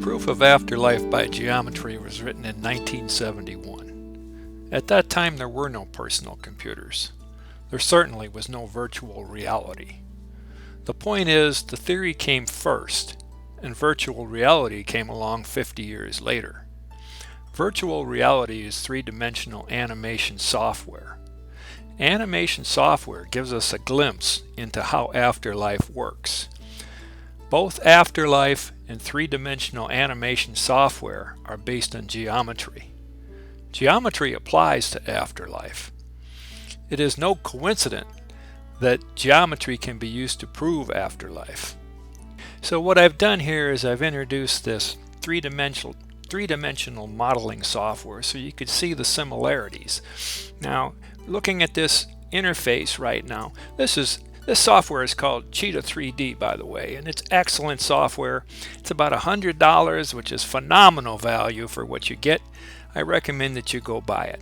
Proof of Afterlife by Geometry was written in 1971. At that time there were no personal computers. There certainly was no virtual reality. The point is, the theory came first, and virtual reality came along 50 years later. Virtual reality is three-dimensional animation software. Animation software gives us a glimpse into how afterlife works. Both afterlife and three-dimensional animation software are based on geometry. Geometry applies to afterlife. It is no coincidence that geometry can be used to prove afterlife. So what I've done here is I've introduced this three-dimensional modeling software so you could see the similarities. Now, looking at this interface right now, this software is called Cheetah 3D, by the way, and it's excellent software. It's about $100, which is phenomenal value for what you get. I recommend that you go buy it.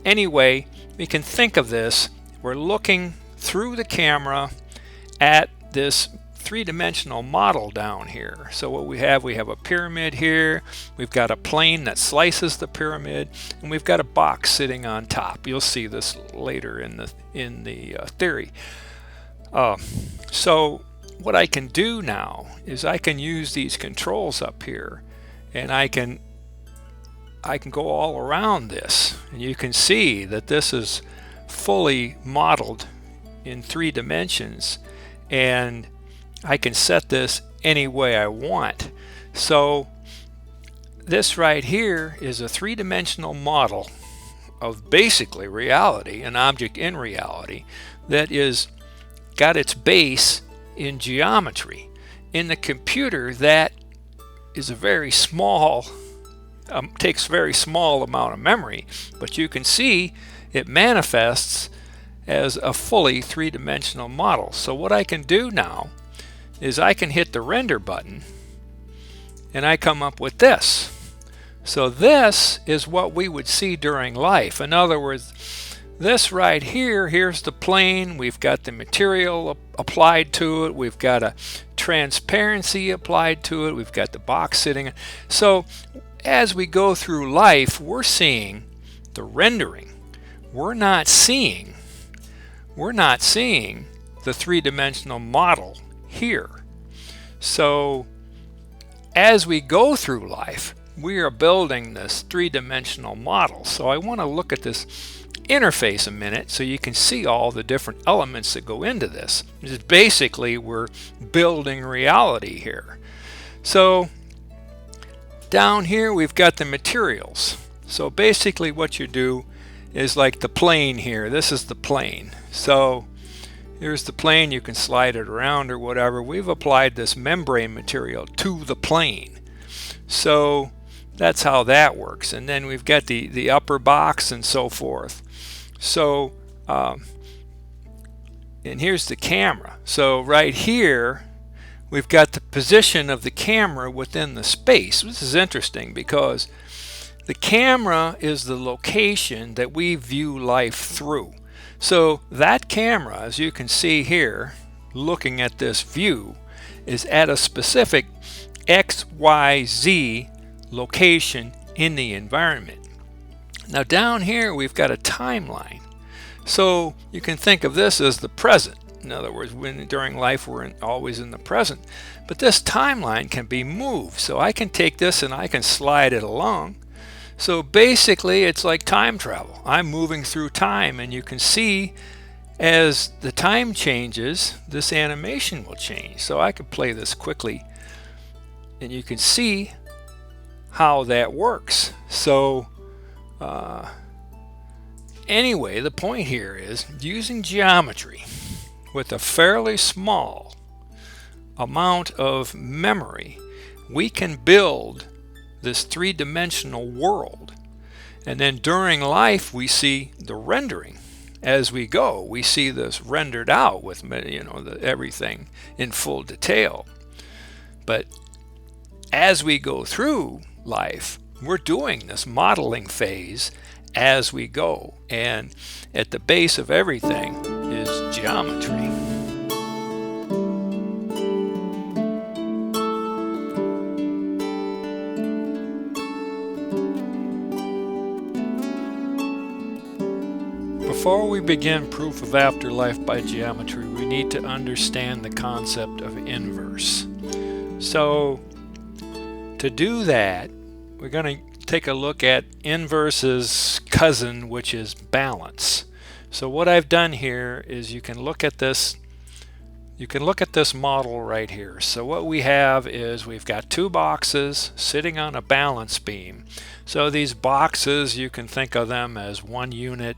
Anyway, we can think of this. We're looking through the camera at this three-dimensional model down here. So what we have a pyramid here, we've got a plane that slices the pyramid, and we've got a box sitting on top. You'll see this later in the theory. So what I can do now is I can use these controls up here, and I can go all around this, and you can see that this is fully modeled in 3 dimensions, and I can set this any way I want. So this right here is a 3-dimensional model of basically reality, an object in reality that is got its base in geometry. In the computer, that is a very small, takes very small amount of memory, but you can see it manifests as a fully 3-dimensional model. So what I can do now is I can hit the render button and I come up with this. So this is what we would see during life. In other words, this right here, here's the plane, we've got the material applied to it, we've got a transparency applied to it, we've got the box sitting. So as we go through life, we're seeing the rendering. We're not seeing the 3-dimensional model here. So as we go through life, we are building this 3-dimensional model. So I want to look at this interface a minute so you can see all the different elements that go into this. Just basically, we're building reality here. So down here we've got the materials. So basically what you do is like the plane here. This is the plane. So here's the plane. You can slide it around or whatever. We've applied this membrane material to the plane. So that's how that works. And then we've got the upper box and so forth. So and here's the camera. So right here we've got the position of the camera within the space. This is interesting because the camera is the location that we view life through. So that camera, as you can see here, looking at this view, is at a specific XYZ location in the environment. Now down here we've got a timeline. So you can think of this as the present. In other words, during life we're always in the present. But this timeline can be moved. So I can take this and I can slide it along. So basically it's like time travel. I'm moving through time, and you can see as the time changes, this animation will change. So I could play this quickly and you can see how that works. So anyway, the point here is using geometry with a fairly small amount of memory, we can build this 3-dimensional world. And then during life we see the rendering. As we go, we see this rendered out with everything in full detail. But as we go through life, we're doing this modeling phase as we go, and at the base of everything is geometry. Before we begin Proof of Afterlife by geometry, we need to understand the concept of inverse. So to do that, we're going to take a look at inverse's cousin, which is balance. So what I've done here is you can look at this model right here. So what we have is we've got two boxes sitting on a balance beam. So these boxes, you can think of them as one unit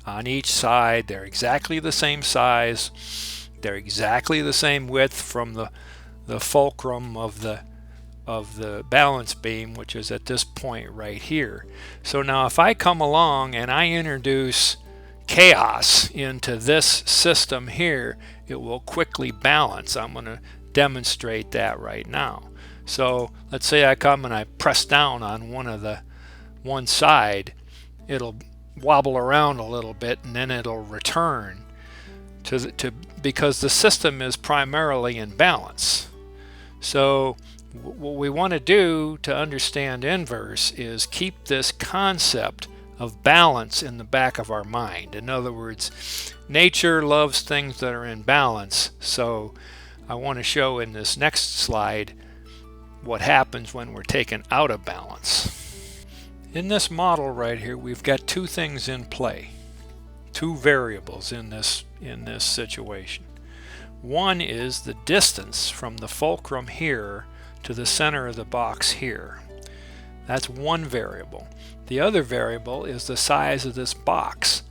on each side. They're exactly the same size. They're exactly the same width from the fulcrum of the balance beam, which is at this point right here. So now if I come along and I introduce chaos into this system here, it will quickly balance. I'm going to demonstrate that right now. So let's say I come and I press down on one side, it'll wobble around a little bit and then it'll return because the system is primarily in balance. So what we want to do to understand inverse is keep this concept of balance in the back of our mind. In other words, nature loves things that are in balance. So I want to show in this next slide what happens when we're taken out of balance. In this model right here, we've got two things in play, two variables in this situation. One is the distance from the fulcrum here to the center of the box here. That's one variable. The other variable is the size of this box.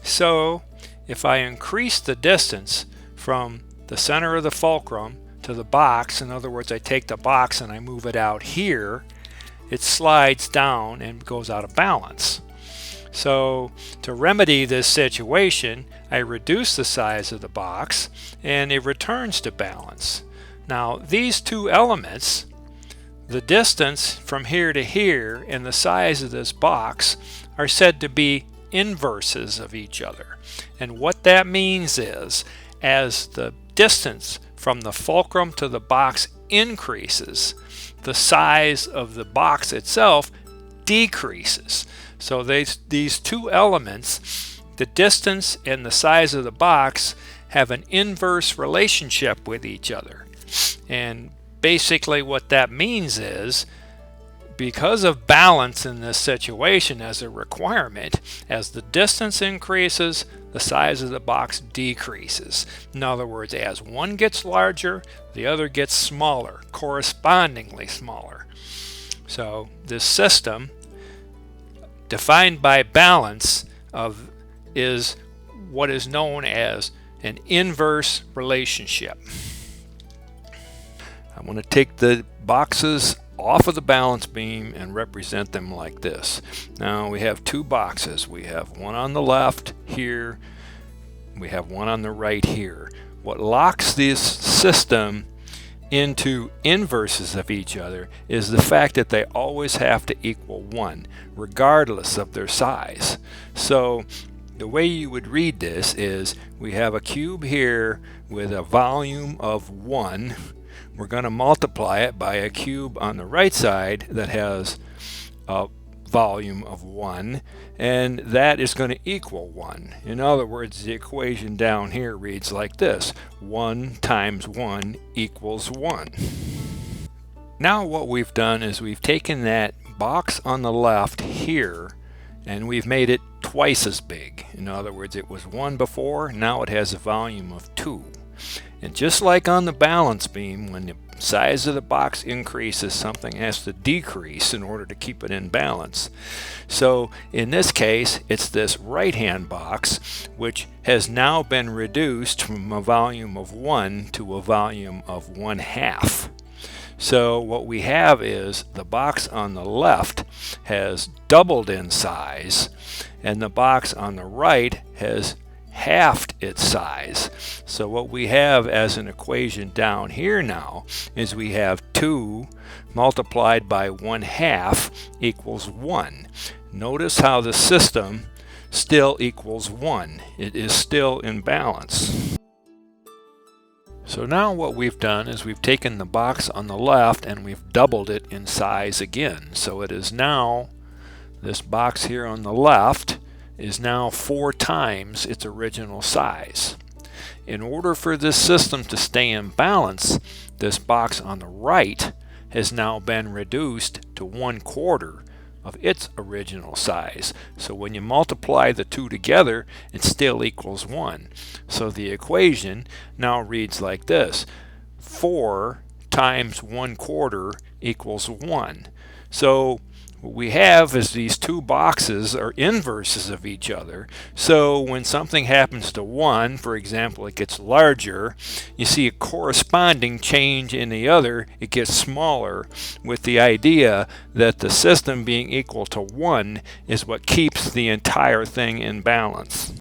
So if I increase the distance from the center of the fulcrum to the box, in other words, I take the box and I move it out here, it slides down and goes out of balance. So to remedy this situation, I reduce the size of the box and it returns to balance. Now these two elements, the distance from here to here and the size of this box, are said to be inverses of each other. And what that means is, as the distance from the fulcrum to the box increases, the size of the box itself decreases. So these two elements, the distance and the size of the box, have an inverse relationship with each other. And basically what that means is, because of balance in this situation as a requirement, as the distance increases, the size of the box decreases. In other words, as one gets larger, the other gets smaller, correspondingly smaller. So this system, defined by balance, is what is known as an inverse relationship. I want to take the boxes off of the balance beam and represent them like this. Now we have two boxes. We have one on the left here, we have one on the right here. What locks this system into inverses of each other is the fact that they always have to equal 1 regardless of their size. So the way you would read this is, we have a cube here with a volume of 1. We're going to multiply it by a cube on the right side that has a volume of 1, and that is going to equal 1. In other words, the equation down here reads like this: 1 times 1 equals 1. Now what we've done is we've taken that box on the left here and we've made it twice as big. In other words, it was 1 before, now it has a volume of 2. And just like on the balance beam, when the size of the box increases, something has to decrease in order to keep it in balance. So in this case, it's this right-hand box, which has now been reduced from a volume of 1 to a volume of 1/2. So what we have is the box on the left has doubled in size, and the box on the right has halved its size. So what we have as an equation down here now is we have 2 multiplied by 1/2 equals 1. Notice how the system still equals 1. It is still in balance. So now what we've done is we've taken the box on the left and we've doubled it in size again. So it is now, this box here on the left is now 4 times its original size. In order for this system to stay in balance, this box on the right has now been reduced to 1/4 of its original size. So when you multiply the two together, it still equals 1. So the equation now reads like this: 4 times 1/4 equals 1. So what we have is these two boxes are inverses of each other. So when something happens to one, for example, it gets larger, you see a corresponding change in the other, it gets smaller, with the idea that the system being equal to 1 is what keeps the entire thing in balance.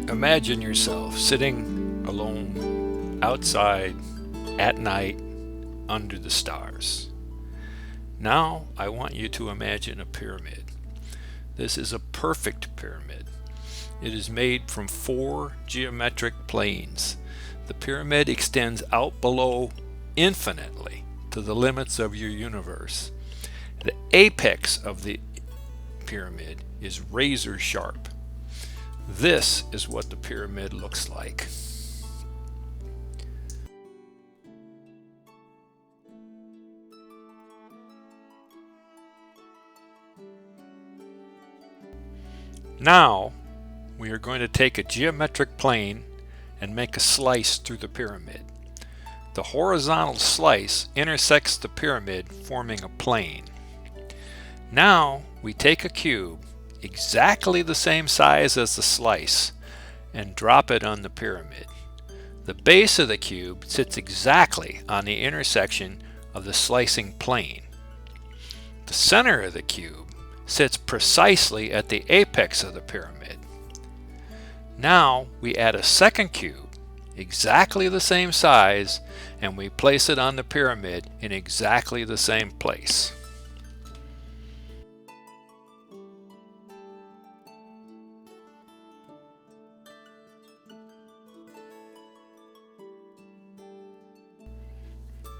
Imagine yourself sitting alone outside at night under the stars. Now I want you to imagine a pyramid. This is a perfect pyramid. It is made from 4 geometric planes. The pyramid extends out below infinitely to the limits of your universe. The apex of the pyramid is razor sharp. This is what the pyramid looks like. Now we are going to take a geometric plane and make a slice through the pyramid. The horizontal slice intersects the pyramid, forming a plane. Now we take a cube exactly the same size as the slice and drop it on the pyramid. The base of the cube sits exactly on the intersection of the slicing plane. The center of the cube sits precisely at the apex of the pyramid. Now we add a second cube exactly the same size and we place it on the pyramid in exactly the same place.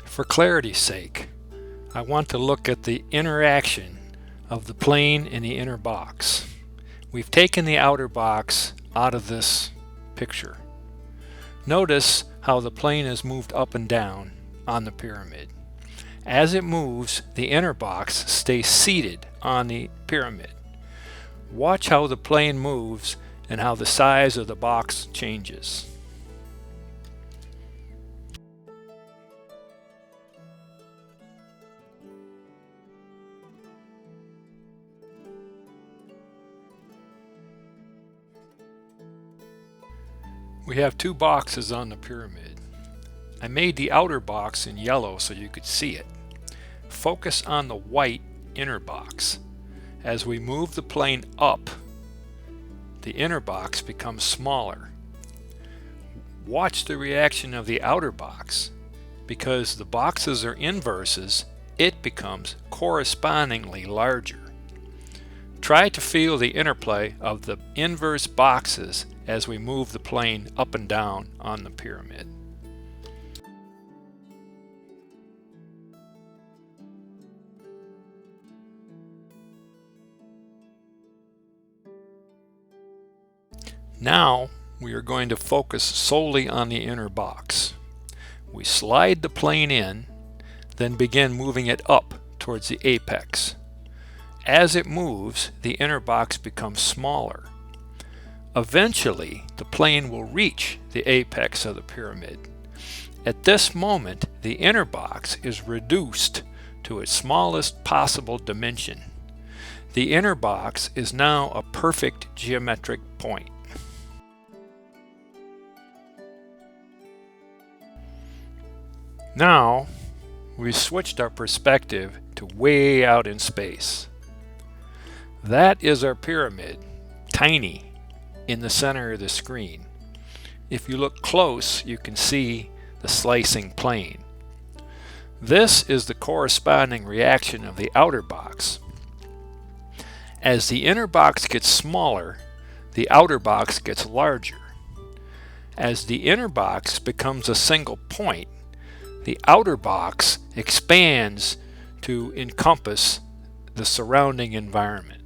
For clarity's sake, I want to look at the interaction of the plane and the inner box. We've taken the outer box out of this picture. Notice how the plane is moved up and down on the pyramid. As it moves, the inner box stays seated on the pyramid. Watch how the plane moves and how the size of the box changes. We have 2 boxes on the pyramid. I made the outer box in yellow so you could see it. Focus on the white inner box. As we move the plane up, the inner box becomes smaller. Watch the reaction of the outer box. Because the boxes are inverses, it becomes correspondingly larger. Try to feel the interplay of the inverse boxes as we move the plane up and down on the pyramid. Now we are going to focus solely on the inner box. We slide the plane in, then begin moving it up towards the apex. As it moves, the inner box becomes smaller. Eventually, the plane will reach the apex of the pyramid. At this moment, the inner box is reduced to its smallest possible dimension. The inner box is now a perfect geometric point. Now, we've switched our perspective to way out in space. That is our pyramid, tiny, in the center of the screen. If you look close, you can see the slicing plane. This is the corresponding reaction of the outer box. As the inner box gets smaller, the outer box gets larger. As the inner box becomes a single point, the outer box expands to encompass the surrounding environment.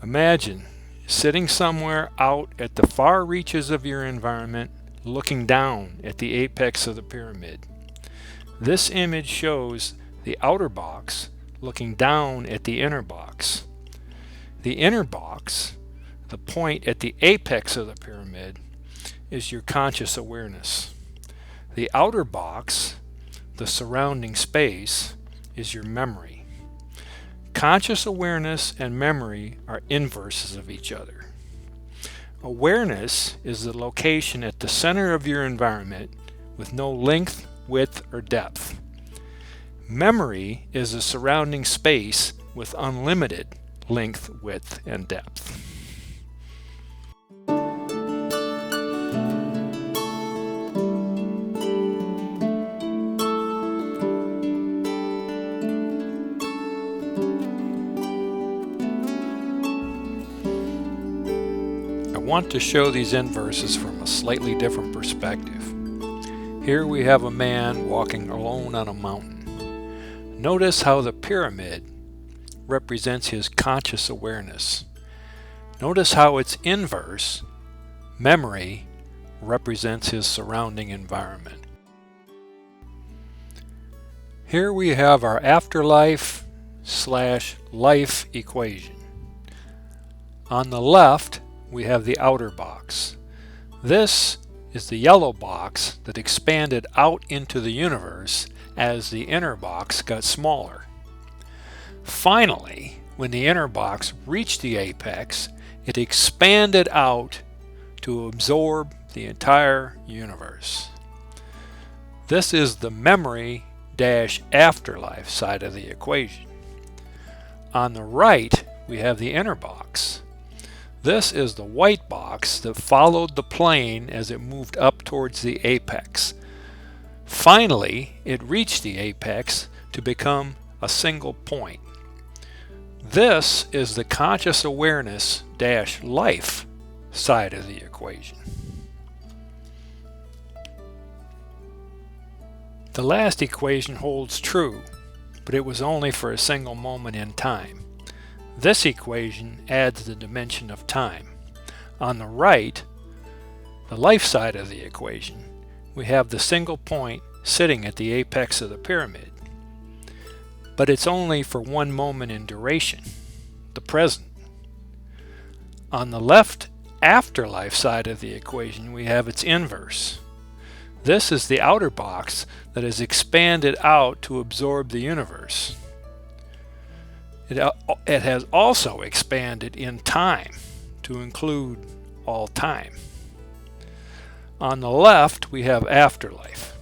Imagine sitting somewhere out at the far reaches of your environment, looking down at the apex of the pyramid. This image shows the outer box looking down at the inner box. The inner box, the point at the apex of the pyramid, is your conscious awareness. The outer box, the surrounding space, is your memory. Conscious awareness and memory are inverses of each other. Awareness is the location at the center of your environment with no length, width, or depth. Memory is the surrounding space with unlimited length, width, and depth. I want to show these inverses from a slightly different perspective. Here we have a man walking alone on a mountain. Notice how the pyramid represents his conscious awareness. Notice how its inverse, memory, represents his surrounding environment. Here we have our afterlife / life equation. On the left, we have the outer box. This is the yellow box that expanded out into the universe as the inner box got smaller. Finally, when the inner box reached the apex, it expanded out to absorb the entire universe. This is the memory / afterlife side of the equation. On the right, we have the inner box. This is the white box that followed the plane as it moved up towards the apex. Finally, it reached the apex to become a single point. This is the conscious awareness / life side of the equation. The last equation holds true, but it was only for a single moment in time. This equation adds the dimension of time. On the right, the life side of the equation, we have the single point sitting at the apex of the pyramid. But it's only for one moment in duration, the present. On the left afterlife side of the equation, we have its inverse. This is the outer box that is expanded out to absorb the universe. It has also expanded in time to include all time. On the left, we have afterlife.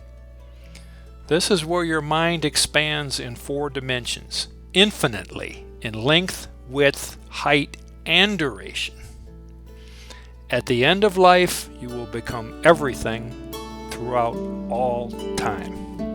This is where your mind expands in 4 dimensions, infinitely in length, width, height, and duration. At the end of life, you will become everything throughout all time.